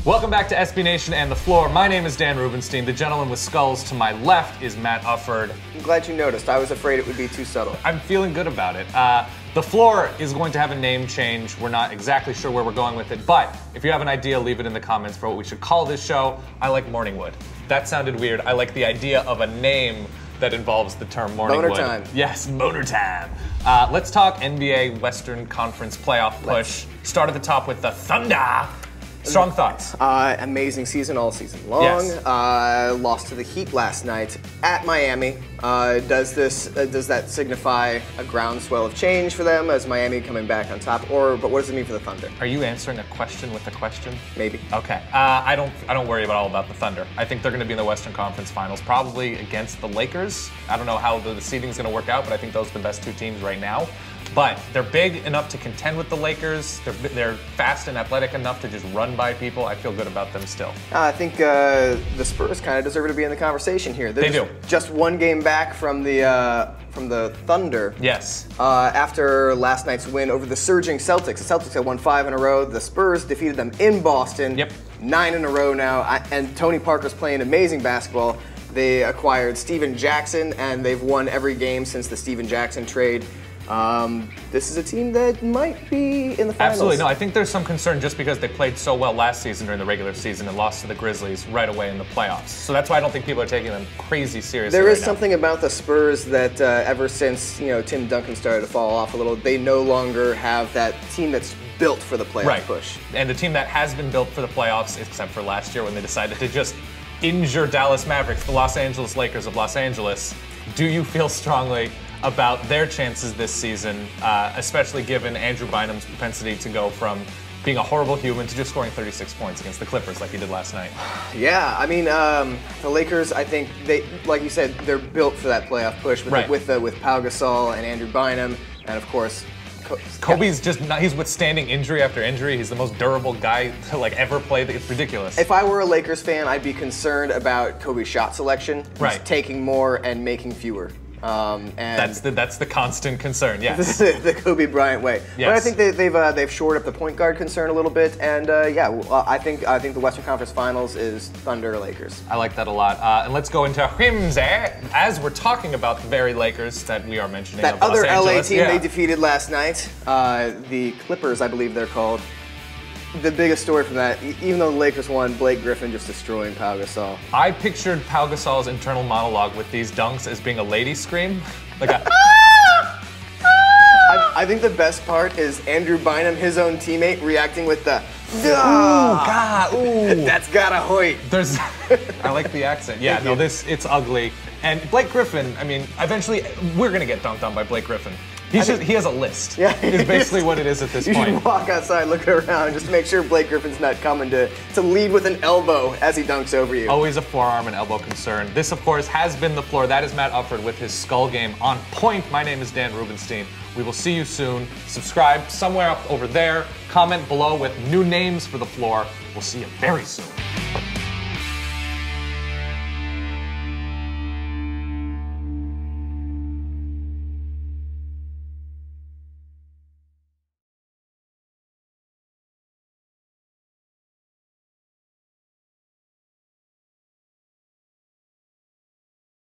Welcome back to SB Nation and the Floor. My name is Dan Rubenstein. The gentleman with skulls to my left is Matt Ufford. I'm glad you noticed. I was afraid it would be too subtle. I'm feeling good about it. The Floor is going to have a name change. We're not exactly sure where we're going with it, but if you have an idea, leave it in the comments for what we should call this show. I like Morningwood. That sounded weird. I like the idea of a name that involves the term Morningwood. Boner time. Yes, boner time. Let's talk NBA Western Conference playoff push. Start at the top with the Thunder. Strong thoughts. Amazing season all season long. Yes. Lost to the Heat last night at Miami. Does that signify a groundswell of change for them as Miami coming back on top? But what does it mean for the Thunder? Are you answering a question with a question? Maybe. Okay. I don't worry about the Thunder. I think they're going to be in the Western Conference Finals, probably against the Lakers. I don't know how the seeding's going to work out, but I think those are the best two teams right now. But they're big enough to contend with the Lakers. They're fast and athletic enough to just run by people. I feel good about them still. I think the Spurs kind of deserve to be in the conversation here. They do. Just one game back from the Thunder. Yes. After last night's win over the surging Celtics. The Celtics had won 5 in a row. The Spurs defeated them in Boston. Yep. 9 in a row now. And Tony Parker's playing amazing basketball. They acquired Steven Jackson, and they've won every game since the Steven Jackson trade. This is a team that might be in the finals. Absolutely. No, I think there's some concern just because they played so well last season during the regular season and lost to the Grizzlies right away in the playoffs. So that's why I don't think people are taking them crazy seriously. There is right something about the Spurs that ever since Tim Duncan started to fall off a little, they no longer have that team that's built for the playoff push. And the team that has been built for the playoffs, except for last year when they decided to just injure Dallas Mavericks, the Los Angeles Lakers of Los Angeles. Do you feel strongly about their chances this season, especially given Andrew Bynum's propensity to go from being a horrible human to just scoring 36 points against the Clippers like he did last night? Yeah, I mean, the Lakers, I think they, like you said, they're built for that playoff push with Pau Gasol and Andrew Bynum, and of course, Kobe's he's withstanding injury after injury. He's the most durable guy to ever play. It's ridiculous. If I were a Lakers fan, I'd be concerned about Kobe's shot selection. He's taking more and making fewer. And that's the constant concern. Yes, this is the Kobe Bryant way. Yes. But I think they've shored up the point guard concern a little bit, and I think the Western Conference Finals is Thunder Lakers. I like that a lot. And let's go into Whimsy as we're talking about the very Lakers that we are mentioning. That other LA team they defeated last night, the Clippers, I believe they're called. The biggest story from that, even though the Lakers won, Blake Griffin just destroying Pau Gasol. I pictured Pau Gasol's internal monologue with these dunks as being a lady scream. Like a I think the best part is Andrew Bynum, his own teammate, reacting with the ooh, God, ooh. That's gotta hoit. I like the accent. Yeah, no, it's ugly. And Blake Griffin, I mean, eventually we're gonna get dunked on by Blake Griffin. He has a list. Yeah, is basically what it is at this point. You should walk outside, look around, just to make sure Blake Griffin's not coming to lead with an elbow as he dunks over you. Always a forearm and elbow concern. This, of course, has been The Floor. That is Matt Ufford with his skull game on point. My name is Dan Rubenstein. We will see you soon. Subscribe somewhere up over there. Comment below with new names for The Floor. We'll see you very soon.